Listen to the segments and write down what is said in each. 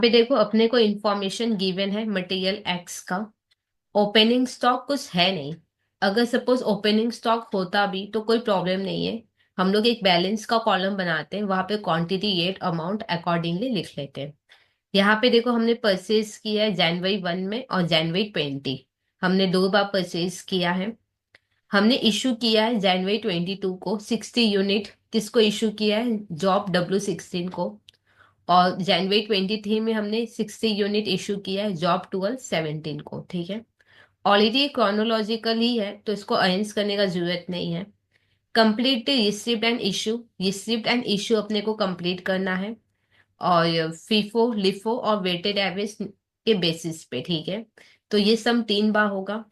पे देखो अपने को इंफॉर्मेशन गिवन है मटेरियल एक्स का। ओपनिंग स्टॉक कुछ है नहीं। अगर सपोज ओपनिंग स्टॉक होता भी तो कोई प्रॉब्लम नहीं है। हम लोग एक बैलेंस का कॉलम बनाते हैं, वहां पे क्वांटिटी रेट अमाउंट अकॉर्डिंगली लिख लेते हैं। यहाँ पे देखो हमने परचेज किया है जनवरी 1 में और जनवरी 20। हमने 2 बार परचेज किया है। हमने इशू किया है जनवरी 22 को 60 यूनिट। किसको इशू किया है? जॉब W16 को। और जनवरी 23 में हमने 60 यूनिट इशू किया है जॉब 12 17 को। ठीक है, ऑलरेडी क्रोनोलॉजिकल ही है तो इसको अरेंज करने का जरूरत नहीं है। Complete receipt and issue. Receipt and issue अपने को कंप्लीट करना है, और फीफो लिफो और वेटेड एवरेज के बेसिस पे। ठीक है, तो ये सम 3 बार होगा।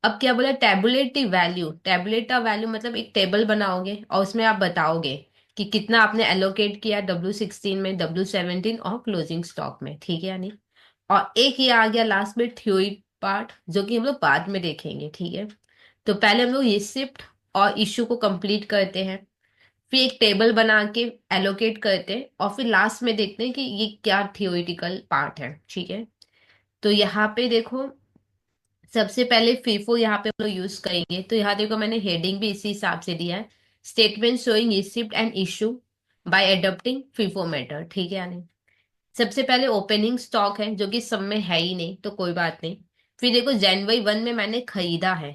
अब क्या बोला? टेबुलेटिव वैल्यू। टेबुलेटिव वैल्यू मतलब एक टेबल बनाओगे और उसमें आप बताओगे कि कितना आपने एलोकेट किया W16 में, W17 और क्लोजिंग स्टॉक में। ठीक है या नहीं? और एक ये आ गया लास्ट में थ्योरी पार्ट, जो कि हम लोग बाद में देखेंगे। ठीक है, तो पहले हम लोग ये शिफ्ट और इशू को कंप्लीट करते हैं, फिर एक टेबल बना के एलोकेट करते हैं, और फिर लास्ट में देखते हैं कि ये क्या थियोरिटिकल पार्ट है। ठीक है, तो यहाँ पे देखो सबसे पहले फीफो यहाँ पे हम लोग यूज करेंगे। तो यहाँ देखो मैंने हेडिंग भी इसी हिसाब से दिया है, statement showing receipt and issue bye adopting FIFO method. ठीक है यानी सबसे पहले ओपनिंग स्टॉक है जो कि सब में है ही नहीं, तो कोई बात नहीं। फिर देखो जनवरी 1 में मैंने खरीदा है।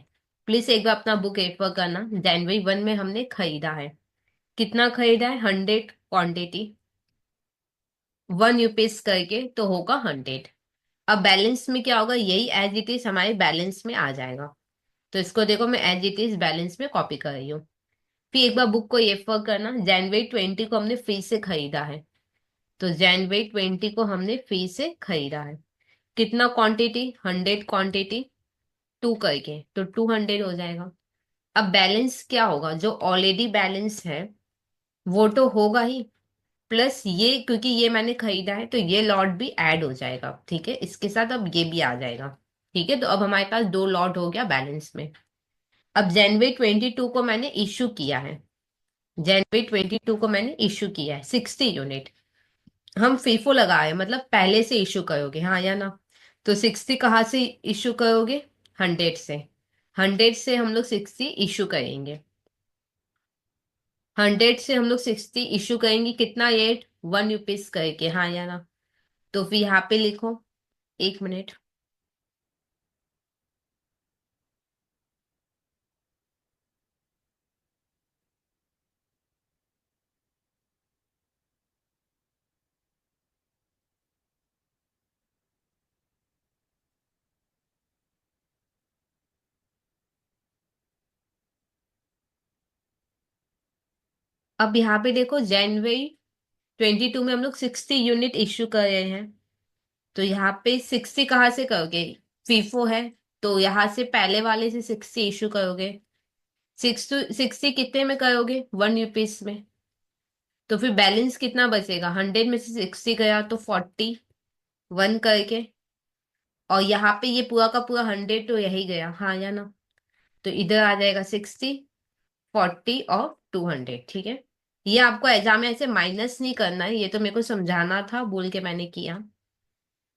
प्लीज एक बार अपना बुक रेफर करना। जनवरी 1 में हमने खरीदा है। कितना खरीदा है? 100 क्वांटिटी, 1 रुपीज करके, तो होगा 100। अब बैलेंस में क्या होगा? यही एज इट इज हमारे बैलेंस में आ जाएगा। तो इसको देखो मैं एज इट इज बैलेंस में कॉपी कर रही हूँ। फिर एक बार बुक को रेफर करना। जनवरी 20 को हमने फ्री से खरीदा है, तो जनवरी 20 को हमने फ्री से खरीदा है। कितना क्वांटिटी? 100 क्वांटिटी, 2 करके, तो 200 हो जाएगा। अब बैलेंस क्या होगा? जो ऑलरेडी बैलेंस है वो तो होगा ही, प्लस ये, क्योंकि ये मैंने खरीदा है तो ये लॉट भी ऐड हो जाएगा। ठीक है, इसके साथ अब ये भी आ जाएगा। ठीक है, तो अब हमारे पास 2 लॉट हो गया बैलेंस में। अब जनवरी 22 को मैंने इशू किया है। जनवरी 22 को मैंने इशू किया है 60 यूनिट। हम फीफो लगाए मतलब पहले से इशू करोगे, हाँ या ना? तो 60 कहाँ से इशू करोगे? 100 से। 100 से हम लोग 60 इशू करेंगे। 100 से हम लोग 60 इशू करेंगे, कितना रेट? 1 रुपीज करके, हाँ या ना? तो फिर यहाँ पे लिखो, 1 मिनट। अब यहाँ पे देखो जनवरी 22 में हम लोग 60 यूनिट इश्यू कर रहे हैं। तो यहाँ पे 60 कहाँ से करोगे? फीफो है, तो यहाँ से पहले वाले से 60 इशू करोगे। 60 कितने में करोगे? 1 रुपीज में। तो फिर बैलेंस कितना बचेगा? 100 में से 60 गया तो 41 करके, और यहाँ पे ये पूरा का पूरा 100 तो यही गया, हाँ या ना? तो इधर आ जाएगा 60, 40 और 200। ठीक है, ये आपको एग्जाम में ऐसे माइनस नहीं करना है, ये तो मेरे को समझाना था, बोल के मैंने किया।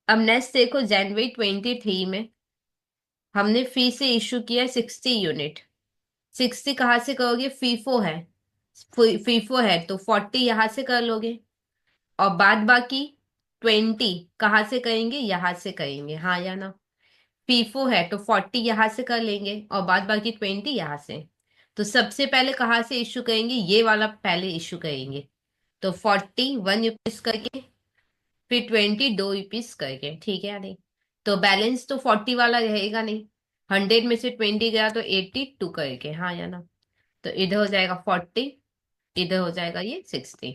अब नेक्स्ट देखो जनवरी 23 में हमने फी से इशू किया 60 यूनिट। 60 कहाँ से करोगे? फीफो है। फीफो है तो 40 यहाँ से कर लोगे, और बाद बाकी 20 कहाँ से करेंगे? यहाँ से करेंगे, हाँ या ना? फीफो है तो 40 यहाँ से कर लेंगे, और बाद बाकी 20 यहाँ से। तो सबसे पहले कहाँ से इशू करेंगे? ये वाला पहले इशू करेंगे। तो 40 1 रुपीज करके, फिर 20 2 रुपीज करके। ठीक है या नहीं? तो बैलेंस तो 40 वाला रहेगा नहीं। 100 में से 20 गया तो 82 करके, हाँ या ना? तो इधर हो जाएगा 40, इधर हो जाएगा ये 60,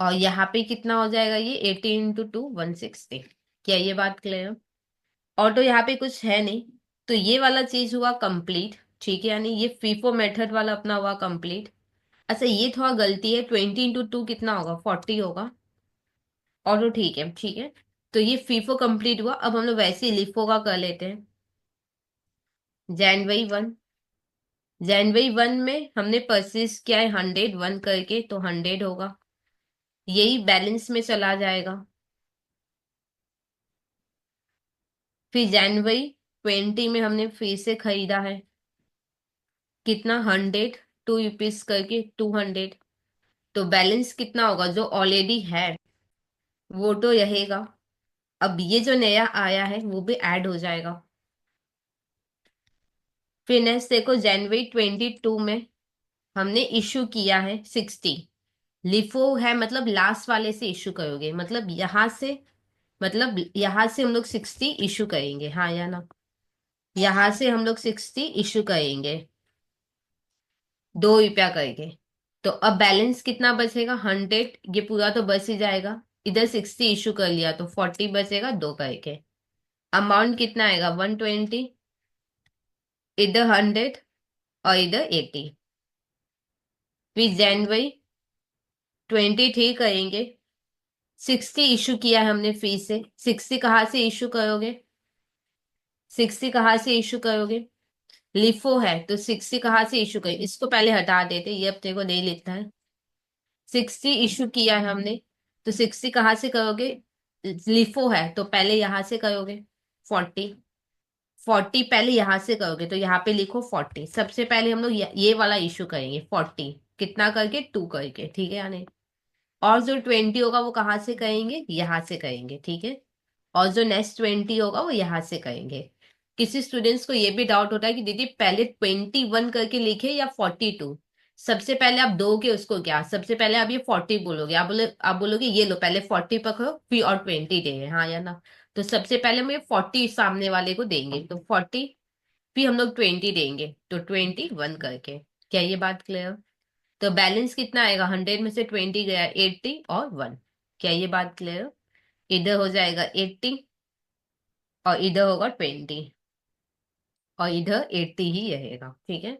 और यहाँ पे कितना हो जाएगा? ये 80 × 2 160। क्या ये बात क्लियर? और तो यहाँ पे कुछ है नहीं। तो ये वाला चीज हुआ कंप्लीट। ठीक है, यानी ये फीफो मेथड वाला अपना हुआ कंप्लीट। अच्छा ये थोड़ा गलती है, 20 × 2 कितना होगा? 40 होगा। और तो ठीक है, ठीक है। तो ये फीफो कंप्लीट हुआ। अब हम लोग वैसे ही लिफो का कर लेते हैं। जनवरी 1, जनवरी 1 में हमने परचेज किया है 101 करके, तो 100 होगा। यही बैलेंस में चला जाएगा। फिर जनवरी 20 में हमने फिर से खरीदा है, कितना, 100, 2 रुपीज करके 200। तो बैलेंस कितना होगा, जो ऑलरेडी है वो तो रहेगा, अब ये जो नया आया है वो भी ऐड हो जाएगा। फिर नेक्स्ट देखो, जनवरी 22 में हमने इशू किया है 60। लिफो है मतलब लास्ट वाले से इशू करोगे, मतलब यहां से हम लोग 60 इशू करेंगे, हाँ या ना। यहां से हम लोग 60 इशू करेंगे, 2 रुपया करके। तो अब बैलेंस कितना बचेगा, 100, ये पूरा तो बच ही जाएगा। इधर 60 इशू कर लिया तो 40 बचेगा, 2 करके। अमाउंट कितना आएगा, 120, इधर 100 और इधर 80। फिर जनवरी 23 करेंगे, 60 इशू किया है हमने फी से। 60 कहाँ से इशू करोगे, 60 कहाँ से इशू करोगे, लिफो है तो 60 कहाँ से इशू करेंगे, इसको पहले हटा देते, ये अपने को नहीं लिखता है। 60 इशू किया है हमने, तो 60 कहाँ से करोगे, लिफो है तो पहले यहां से करोगे 40। 40 पहले यहां से करोगे तो यहाँ पे लिखो 40। सबसे पहले हम लोग ये वाला इशू करेंगे 40, कितना करके, 2 करके, ठीक है या नहीं। और जो 20 होगा वो कहाँ से करेंगे, यहाँ से करेंगे, ठीक है। और जो नेक्स्ट 20 होगा वो यहाँ से करेंगे। किसी स्टूडेंट्स को ये भी डाउट होता है कि दीदी पहले 21 करके लिखे या 42। सबसे पहले आप दोगे उसको क्या, सबसे पहले आप ये 40 बोलोगे, आप बोलोगे ये लो पहले 40 पकड़ो फिर और 20 देंगे, हाँ या ना। तो सबसे पहले हम ये 40 सामने वाले को देंगे, तो 40, फिर हम लोग 20 देंगे, तो 21 करके। क्या ये बात क्लियर। तो बैलेंस कितना आएगा, 100 में से 20 गया, 80 और 1। क्या ये बात क्लियर। इधर हो जाएगा 80 और इधर होगा 20 और इधर 80 ही रहेगा, ठीक है।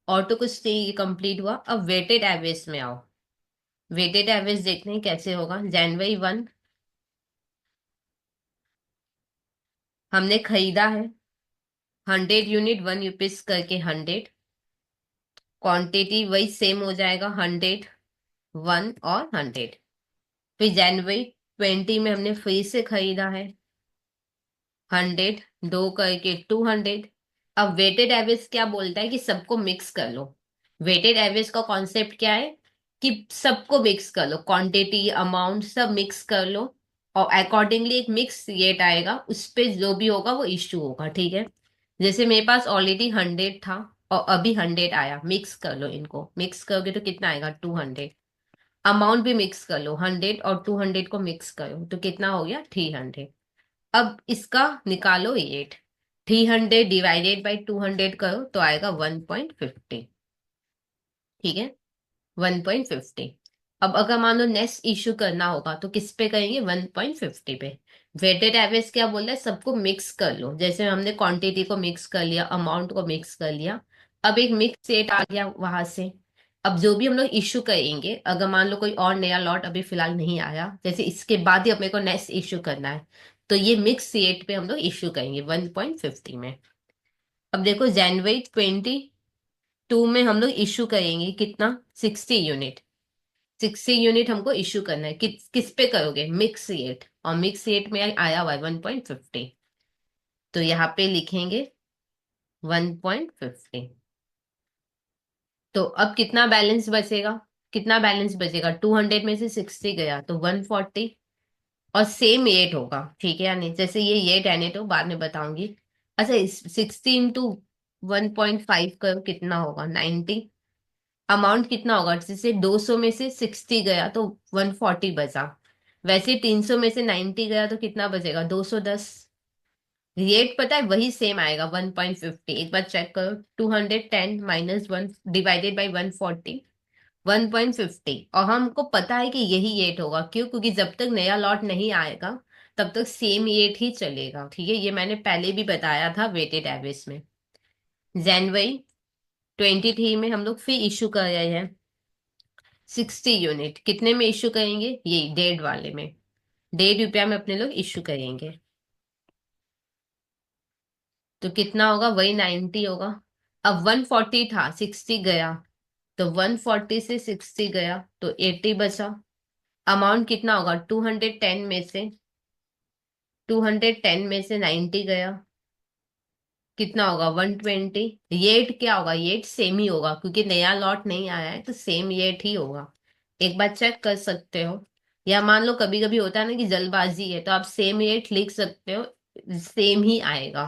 और तो कुछ नहीं, कंप्लीट हुआ। अब वेटेड एवरेज में आओ। वेटेड एवरेज देखते हैं कैसे होगा। जनवरी 1 हमने खरीदा है 100 यूनिट, 1 रुपीज करके 100। क्वांटिटी वही सेम हो जाएगा, 100, 1 और 100। फिर जनवरी 20 में हमने फ्री से खरीदा है 100, 2 करके 200। अब वेटेड एवरेज क्या बोलता है कि सबको मिक्स कर लो। वेटेड एवरेज का कॉन्सेप्ट क्या है कि सबको मिक्स कर लो, क्वांटिटी अमाउंट सब मिक्स कर लो, और अकॉर्डिंगली एक मिक्स रेट आएगा, उस पे जो भी होगा वो इश्यू होगा, ठीक है। जैसे मेरे पास ऑलरेडी 100 था और अभी 100 आया, मिक्स कर लो, इनको मिक्स करोगे तो कितना आएगा, 200। अमाउंट भी मिक्स कर लो, 100 और 200 को मिक्स करो तो कितना हो गया, 300। अब इसका निकालो रेट, 300 डिवाइडेड बाई 200 करो तो आएगा 1.50, ठीक है, 1.50। अब अगर मान लो नेक्स्ट इश्यू करना होगा तो किस पे करेंगे, 1.50 पे। वेटेड एवरेज क्या बोल रहा है, सबको मिक्स कर लो, जैसे हमने क्वांटिटी को मिक्स कर लिया, अमाउंट को मिक्स कर लिया। अब एक मिक्स रेट आ गया वहां से। अब जो भी हम लोग इश्यू करेंगे, अगर मान लो कोई और नया लॉट अभी फिलहाल नहीं आया, जैसे इसके बाद ही अपने को नेक्स्ट इश्यू करना है, तो ये मिक्स रेट पे हम लोग इश्यू करेंगे 1.50 में। अब देखो जनवरी 22 में हम लोग इश्यू करेंगे कितना, 60 यूनिट। 60 यूनिट हमको इश्यू करना है, किस पे करोगे, मिक्स रेट, और मिक्स रेट में आया हुआ है 1.50। तो यहाँ पे लिखेंगे 1.50। तो अब कितना बैलेंस बचेगा, कितना बैलेंस बचेगा, 200 में से 60 गया तो 140। और सेम एट होगा, ठीक है या नहीं, जैसे ये एट एन एट हो बाद में बताऊंगी। अच्छा, 60 × 1.5 करो, कितना होगा, 90। अमाउंट कितना होगा, जैसे 200 में से 60 गया तो 140 बचा। वैसे 300 में से 90 गया तो कितना बचेगा, 210। रेट पता है वही सेम आएगा, 1.50। एक बार चेक करो, 210 माइनस 1 डिवाइडेड बाई 140, 1.50। और हमको पता है कि यही रेट होगा, क्यों, क्योंकि जब तक नया लॉट नहीं आएगा तब तक सेम रेट ही चलेगा, ठीक है। ये मैंने पहले भी बताया था वेटेड एवरेज में। जनवरी 23 में हम लोग फिर इशू कर रहे हैं 60 यूनिट, कितने में इशू करेंगे, यही 1.5 वाले में, 1.5 रुपया में अपने लोग इशू करेंगे। तो कितना होगा, वही 90 होगा। अब 140 था, 60 गया, तो 140 से 60 गया तो 80 बचा। अमाउंट कितना होगा, 210 में से 90 गया, कितना होगा 120। येट क्या होगा, येट सेम ही होगा क्योंकि नया लॉट नहीं आया है तो सेम येट ही होगा। एक बार चेक कर सकते हो। या मान लो कभी कभी होता है ना कि जल्दबाजी है तो आप सेम येट लिख सकते हो, सेम ही आएगा।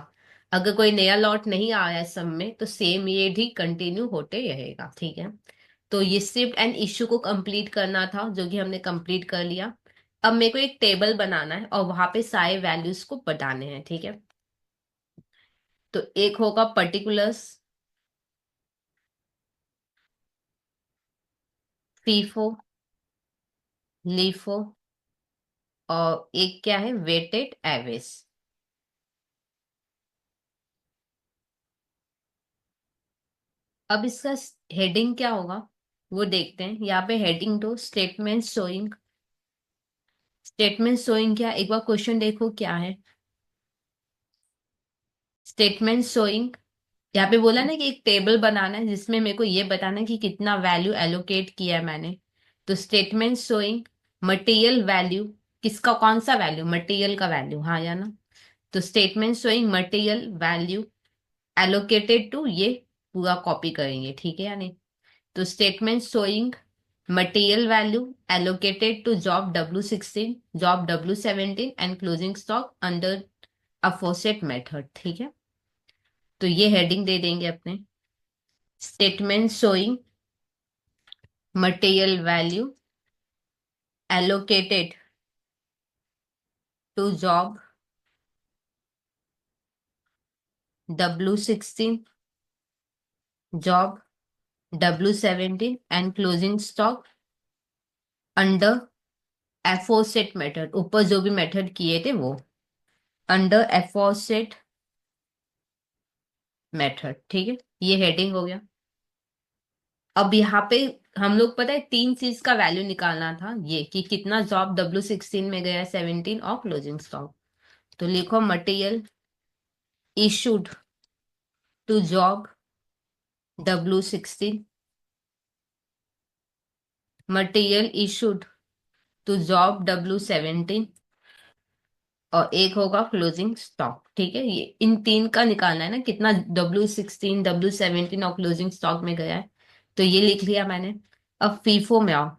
अगर कोई नया लॉट नहीं आया है सब में तो सेम येट ही कंटिन्यू होते रहेगा, ठीक है। तो ये शिफ्ट एंड इश्यू को कंप्लीट करना था जो कि हमने कंप्लीट कर लिया। अब मेरे को एक टेबल बनाना है और वहां पे सारे वैल्यूज को बताने हैं, ठीक है। तो एक होगा पर्टिकुलर्स, फीफो, लीफो, और एक क्या है वेटेड एवरेज। अब इसका हेडिंग क्या होगा वो देखते हैं। यहाँ पे हेडिंग तो स्टेटमेंट शोइंग, स्टेटमेंट शोइंग क्या, एक बार क्वेश्चन देखो क्या है। स्टेटमेंट शोइंग, यहाँ पे बोला ना कि एक टेबल बनाना है जिसमें मेरे को ये बताना है कि कितना वैल्यू एलोकेट किया है मैंने। तो स्टेटमेंट शोइंग मटेरियल वैल्यू, किसका कौन सा वैल्यू, मटेरियल का वैल्यू, हाँ या ना। तो statement showing material value allocated to, ये पूरा कॉपी करेंगे, ठीक है या नहीं। तो statement showing material value allocated to job W16, job W17 and closing stock under अफोसेट मेथड, ठीक है। तो ये हेडिंग दे देंगे अपने, statement showing material value allocated to job W16, job W17 and closing stock under एफोसेट मेथड, ऊपर जो भी मेथड किए थे वो अंडर एफोसेट मेथड, ठीक है। ये हेडिंग हो गया। अब यहाँ पे हम लोग पता है तीन चीज का वैल्यू निकालना था, ये कि कितना जॉब W16 में गया, 17 और क्लोजिंग स्टॉक। तो लिखो material issued to job W16, material issued to job W17, और एक होगा क्लोजिंग स्टॉक, ठीक है। ये इन तीन का निकालना है ना, कितना W16 W17 और क्लोजिंग स्टॉक में गया है। तो ये लिख लिया मैंने। अब फीफो में आओ,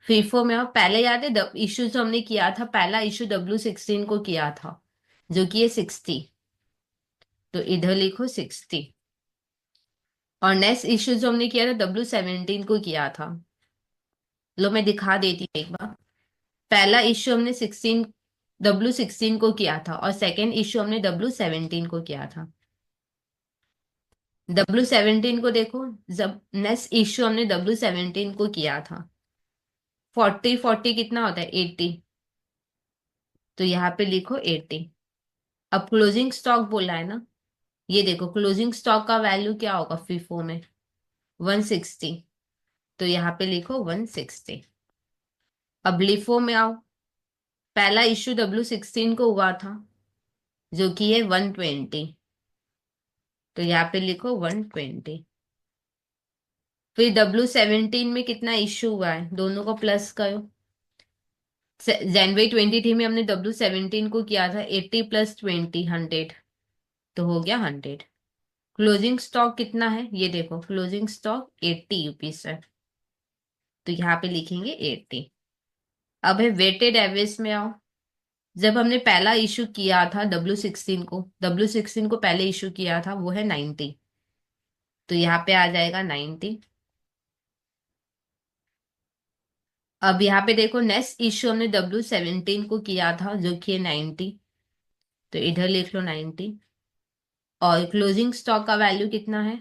फीफो में आओ। पहले याद है इशू जो हमने किया था, पहला इशू W16 को किया था जो कि ये 60, तो इधर लिखो 60। और नेक्स्ट इशू जो हमने किया था W17 को किया था, लो मैं दिखा देती हूँ एक बार। पहला इशू हमने 16 W16 को किया था और सेकेंड इशू हमने W17 को किया था। W17 को देखो, जब नेक्स्ट इशू हमने W17 को किया था, 40 40 कितना होता है 80, तो यहाँ पे लिखो 80। अब क्लोजिंग स्टॉक बोला है ना, ये देखो क्लोजिंग स्टॉक का वैल्यू क्या होगा फीफो में, 160, तो यहाँ पे लिखो 160। अब लिफो में आओ, पहला इश्यू W16 को हुआ था जो कि है 120, तो यहाँ पे लिखो 120। फिर W17 में कितना इश्यू हुआ है, दोनों को प्लस करो। जनवरी 23 में हमने W17 को किया था 80 + 20 100, तो हो गया 100। क्लोजिंग स्टॉक कितना है ये देखो, क्लोजिंग स्टॉक 80 रुपीज है, तो यहाँ पे लिखेंगे 80। अब है वेटेड एवरेज में आओ। जब हमने पहला इशू किया था W16 को पहले इशू किया था वो है 90, तो यहाँ पे आ जाएगा 90। अब यहाँ पे देखो नेक्स्ट इशू हमने W17 को किया था जो कि है 90, तो इधर लिख लो 90। और क्लोजिंग स्टॉक का वैल्यू कितना है,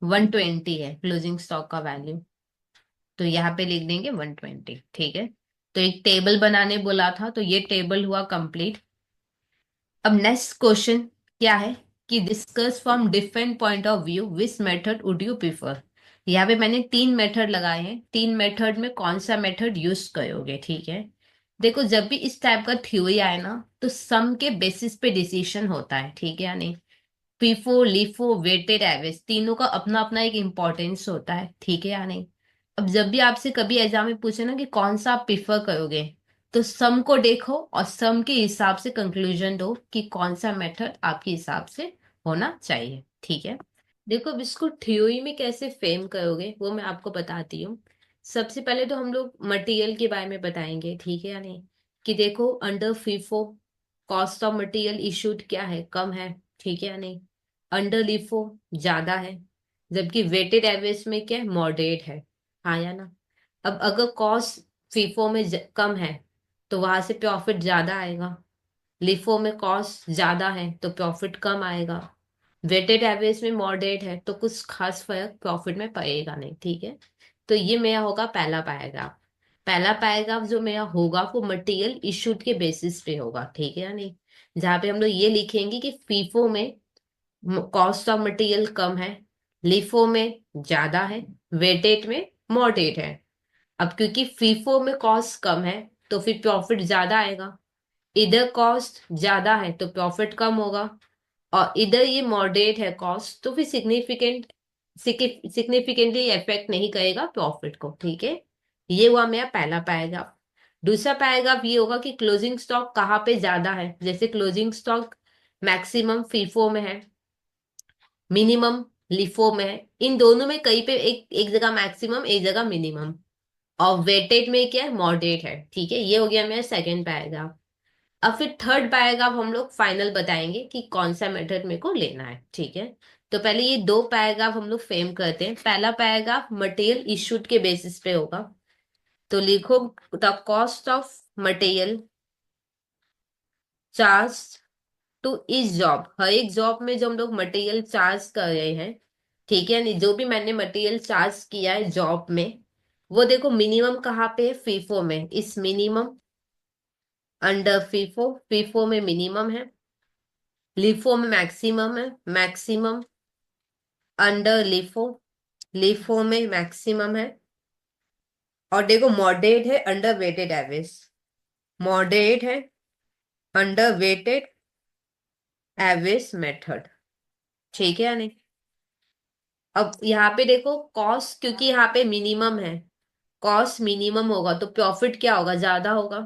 120 है क्लोजिंग स्टॉक का वैल्यू, तो यहाँ पे लिख देंगे 120, ठीक है। तो एक टेबल बनाने बोला था तो ये टेबल हुआ कंप्लीट। अब नेक्स्ट क्वेश्चन क्या है कि discuss from different point of view which method would you prefer. यहाँ पे मैंने तीन मेथड लगाए हैं, तीन मेथड में कौन सा मेथड यूज करोगे, ठीक है। देखो जब भी इस टाइप का थ्योरी आए ना तो सम के बेसिस पे डिसीजन होता है, ठीक है या नहीं। फीफो, लीफो, वेटेड एवरेज तीनों का अपना अपना एक इम्पोर्टेंस होता है, ठीक है या नहीं। अब जब भी आपसे कभी एग्जाम में पूछे ना कि कौन सा आप प्रिफर करोगे, तो सम को देखो और सम के हिसाब से कंक्लूजन दो कि कौन सा मेथड आपके हिसाब से होना चाहिए। ठीक है। देखो अब इसको थ्योरी में कैसे फ्रेम करोगे वो मैं आपको बताती हूँ। सबसे पहले तो हम लोग मटेरियल के बारे में बताएंगे, ठीक है या नहीं, कि देखो under FIFO cost of material issued क्या है, कम है, ठीक है या नहीं। अंडर लिफो ज्यादा है, जबकि वेटेड एवरेज में क्या है, मॉडरेट है, हाँ या ना। अब अगर कॉस्ट फीफो में कम है तो वहां से प्रॉफिट ज्यादा आएगा, लिफो में कॉस्ट ज्यादा है तो प्रॉफिट कम आएगा, वेटेड एवरेज में मॉडरेट है तो कुछ खास फर्क प्रॉफिट में पड़ेगा नहीं, ठीक है। तो ये मेरा होगा पहला पैराग्राफ। पहला पैराग्राफ जो मेरा होगा वो मटेरियल इशूड के बेसिस पे होगा, ठीक है या नहीं। जहाँ पे हम लोग ये लिखेंगे कि फीफो में कॉस्ट ऑफ मटेरियल कम है, लिफो में ज्यादा है, वेटेड में मॉडरेट है। अब क्योंकि फीफो में कॉस्ट कम है तो फिर प्रॉफिट ज्यादा आएगा, इधर कॉस्ट ज्यादा है तो प्रॉफिट कम होगा, और इधर ये मॉडरेट है कॉस्ट तो फिर सिग्निफिकेंटली इफेक्ट नहीं करेगा प्रॉफिट को, ठीक है। ये हुआ मेरा पहला पैराग्राफ। दूसरा पैराग्राफ ये होगा कि क्लोजिंग स्टॉक कहाँ पे ज्यादा है, जैसे क्लोजिंग स्टॉक मैक्सिमम फीफो में है, मिनिमम लिफो में है। इन दोनों में कहीं पे एक एक जगह मैक्सिमम एक जगह मिनिमम, और वेटेड में क्या है, मॉडरेट है, ठीक है। ये हो गया मेरा सेकेंड पैराग्राफ। अब फिर थर्ड पैराग्राफ हम लोग फाइनल बताएंगे कि कौन सा मेथड मेरे को लेना है, ठीक है। तो पहले ये दो पैराग्राफ हम लोग फ्रेम करते हैं। पहला पैराग्राफ मटेरियल इशूड के बेसिस पे होगा, तो लिखो the cost of material charge to this job, हर एक जॉब में जो हम लोग मटेरियल चार्ज कर रहे हैं, ठीक है नहीं, जो भी मैंने मटेरियल चार्ज किया है जॉब में, वो देखो मिनिमम कहाँ पे है, फीफो में, इस मिनिमम अंडर फीफो, फीफो में मिनिमम है, लिफो में मैक्सिमम है, मैक्सिमम अंडर लिफो, लिफो में मैक्सिमम है, और देखो मॉडरेट है अंडर वेटेड एवरेज, मॉडरेट है अंडर वेटेड एवरेज मेथड, ठीक है या नहीं। अब यहाँ पे देखो कॉस्ट, क्योंकि यहाँ पे मिनिमम है, कॉस्ट मिनिमम होगा तो प्रॉफिट क्या होगा, ज्यादा होगा।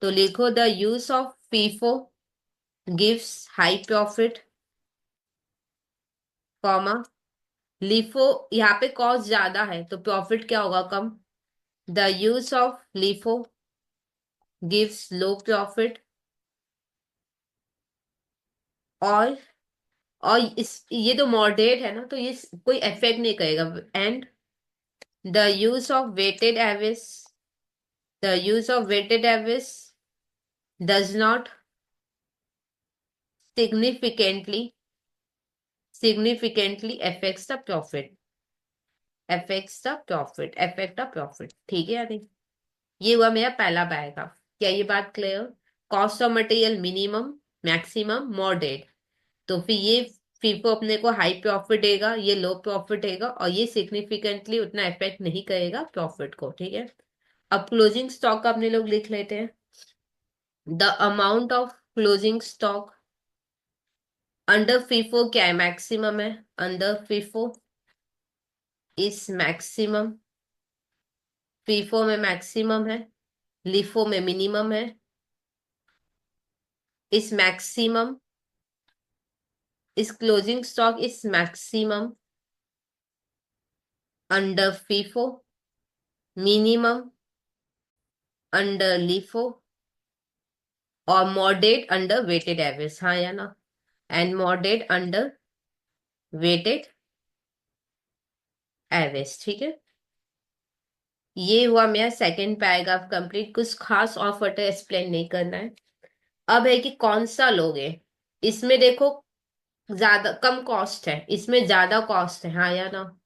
तो लिखो the use of FIFO gives high profit, comma, LIFO यहाँ पे कॉस्ट ज्यादा है तो प्रॉफिट क्या होगा, कम। The use of LIFO gives low profit, और इस ये तो मॉडरेट है ना तो ये कोई इफेक्ट नहीं करेगा। And the use of weighted average, the use of weighted average does not significantly significantly affects the profit, affect the profit, ठीक है या नहीं। ये हुआ मेरा पहला पैराग्राफ। क्या ये बात clear. Cost of material minimum, maximum, moderate, तो फिर ये फीफो अपने को हाई प्रॉफिट देगा, ये लो प्रॉफिट देगा, और ये सिग्निफिकेंटली उतना इफेक्ट नहीं करेगा प्रॉफिट को, ठीक है। अब क्लोजिंग स्टॉक अपने लोग लिख लेते हैं। The amount of closing stock under FIFO क्या है, मैक्सिमम है, under FIFO is maximum, FIFO में मैक्सिमम है, लिफो में मिनिमम है, is maximum, is closing stock is maximum under FIFO, minimum under LIFO, और मॉडरेट अंडर वेटेड एवरेज, हाँ या ना, and moderate under weighted average, ठीक है। ये हुआ मेरा सेकेंड पैराग्राफ कंप्लीट, कुछ खास और फर्दर एक्सप्लेन नहीं करना है। अब है कि कौन सा लोगे। इसमें देखो ज्यादा कम कॉस्ट है, इसमें ज्यादा कॉस्ट है, हाँ या ना।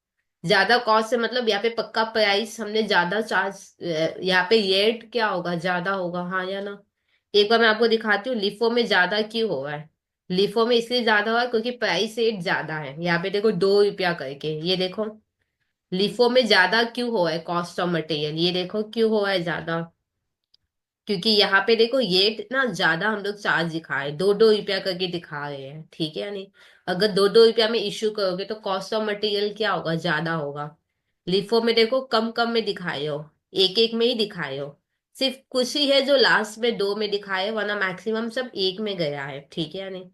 ज्यादा कॉस्ट है मतलब यहाँ पे पक्का प्राइस हमने ज्यादा चार्ज, यहाँ पे रेट क्या होगा, ज्यादा होगा, हाँ या ना। एक बार मैं आपको दिखाती हूँ लिफो में ज्यादा क्यों हो रहा है। लिफो में इसलिए ज्यादा हुआ है क्योंकि प्राइस रेट ज्यादा है, यहाँ पे देखो 2 रुपया करके, ये देखो लिफो में ज्यादा क्यों हुआ है कॉस्ट ऑफ मटेरियल, ये देखो क्यों हुआ है ज्यादा, क्योंकि यहाँ पे देखो ये ना ज्यादा हम लोग चार्ज दिखाए, 2-2 रुपया करके दिखा रहे हैं, ठीक है या नहीं। अगर 2-2 रुपया में इश्यू करोगे तो कॉस्ट ऑफ मटेरियल क्या होगा, ज्यादा होगा। लिफो में देखो कम कम में दिखाए हो, एक एक में ही दिखाए हो। सिर्फ कुछ ही है जो लास्ट में दो में दिखाए, वरना मैक्सिमम सब एक में गया है, ठीक है या नहीं।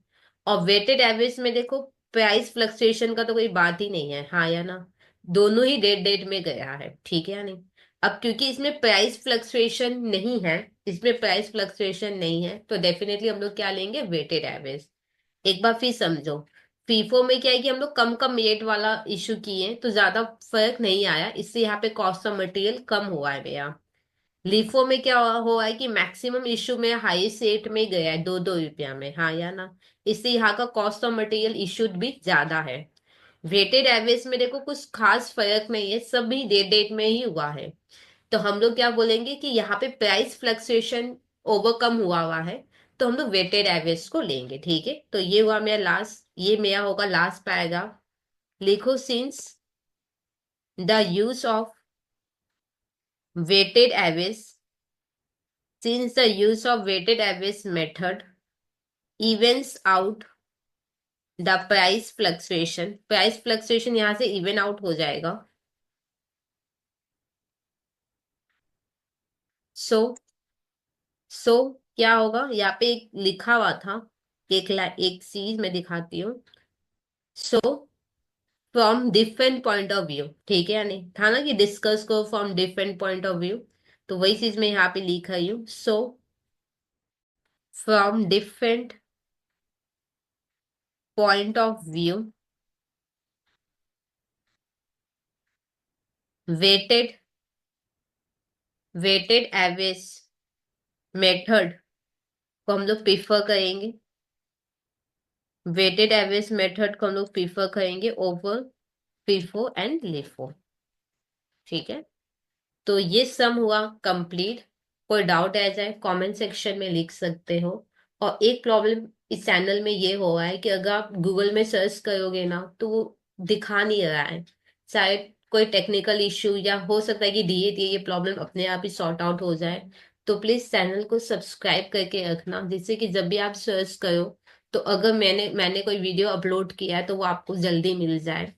और वेटेड एवरेज में देखो प्राइस फ्लक्चुएशन का तो कोई बात ही नहीं है, हाँ या ना। दोनों ही डेट डेट में गया है, ठीक है या नहीं। अब क्योंकि इसमें प्राइस फ्लक्चुएशन नहीं है, इसमें प्राइस फ्लक्चुएशन नहीं है, तो डेफिनेटली हम लोग क्या लेंगे, वेटेड एवरेज। एक बार फिर समझो, फीफो में क्या है कि हम लोग कम कम रेट वाला इशू किए तो ज्यादा फर्क नहीं आया, इससे यहाँ पे कॉस्ट ऑफ मटेरियल कम हुआ है भैया। लीफो में क्या हुआ है कि मैक्सिमम इशू में हाईएस्ट रेट में गया है, 2-2 रुपया में, हाँ या ना। इससे यहाँ का कॉस्ट ऑफ मटेरियल इशूड भी ज्यादा है। वेटेड एवरेज में देखो कुछ खास फर्क नहीं है, सभी डेट डेट में ही हुआ है। तो हम लोग क्या बोलेंगे कि यहाँ पे प्राइस फ्लक्चुएशन ओवरकम हुआ है, तो हम लोग वेटेड एवरेज को लेंगे, ठीक है। तो ये हुआ मेरा लास्ट, ये मेरा होगा लास्ट पैराग्राफ। लिखो, since the use of weighted average, since the use of weighted average method evens out the price fluctuation, price fluctuation यहां से इवन आउट हो जाएगा। सो सो क्या होगा, यहाँ पे एक लिखा हुआ था, एक चीज मैं दिखाती हूँ। So from different point of view, ठीक है, यानी था ना कि डिस्कस को from different point of view, तो वही चीज मैं यहाँ पे लिख रही हूँ। So from different point of व्यू, वेटेड वेटेड एवरेज मेथड को हम लोग प्रिफर करेंगे, वेटेड एवरेज मेथड को हम लोग प्रिफर करेंगे ओवर फीफो एंड लिफो, ठीक है। तो ये सम हुआ कंप्लीट। कोई डाउट आ जाए कमेंट सेक्शन में लिख सकते हो। और एक प्रॉब्लम इस चैनल में ये हो रहा है कि अगर आप गूगल में सर्च करोगे ना तो वो दिखा नहीं रहा है, शायद कोई टेक्निकल इश्यू, या हो सकता है कि धीरे धीरे ये प्रॉब्लम अपने आप ही सॉर्ट आउट हो जाए। तो प्लीज चैनल को सब्सक्राइब करके रखना, जिससे कि जब भी आप सर्च करो तो अगर मैंने कोई वीडियो अपलोड किया है तो वो आपको जल्दी मिल जाए।